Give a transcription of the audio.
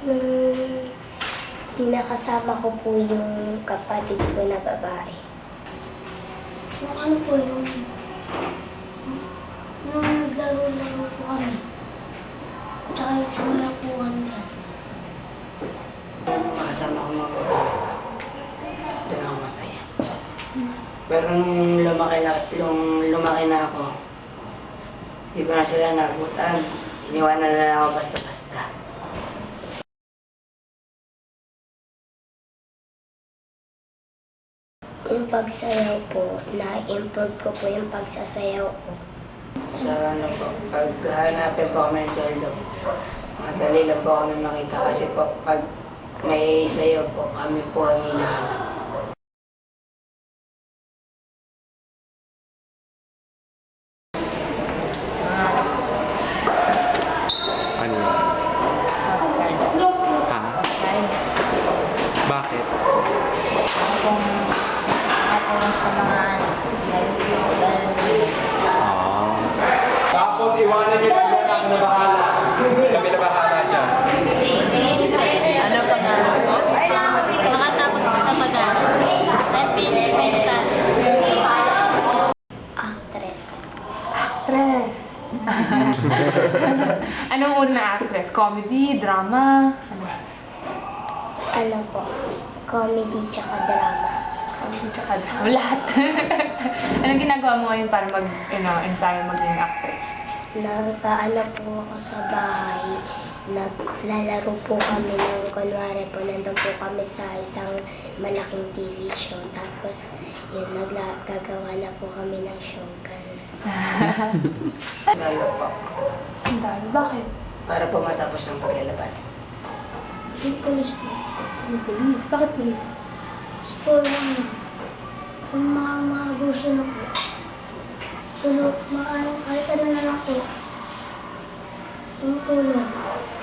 Nung nakasama ko po yung kapatid ko na babae. Yung ano po yung naglaro-laro po kami. Tsaka yung sumaya po kami dyan. Makasama ko mga kapatid. Doon ako masaya. Pero nung lumaki na ako, hindi ko na sila nabutan. Iniwanan na lang ako basta-basta. Yung pagsayaw po, na-improve ko po yung pagsasayaw ko. Sa ano po, pag hanapin po kami ng twelve, madali lang po kami makita kasi po pag may sayo po, kami po ang hinahanap. Ano yun? Oscar. Ha? Oscar. Bakit? Kung nakatulong sa mga laro. Ah. Tapos iwanan niyo lang yan ako na bahala. Kami na bahala dyan. Ano pa nga? Makatapos ko sa pag-aaral. I finished my study. Actress. Actress. Anong una actress? Comedy, drama? Ano? Ano po? Comedy tsaka drama. Comedy tsaka drama. Lahat. Anong ginagawa mo ngayon para mag-ensayo maging actress? Nagkaano po ako sa bahay. Naglalaro po kami ng kunwari po. Nandun po kami sa isang malaking TV show. Tapos yun, gagawa na po kami ng show. Ganun. Lalo po, Sandali. Bakit? para po matapos ang paglalaban. Yung police po. Yung police. Bakit police? Kasi po yung mga abuso na po. Tulog, kahit ano na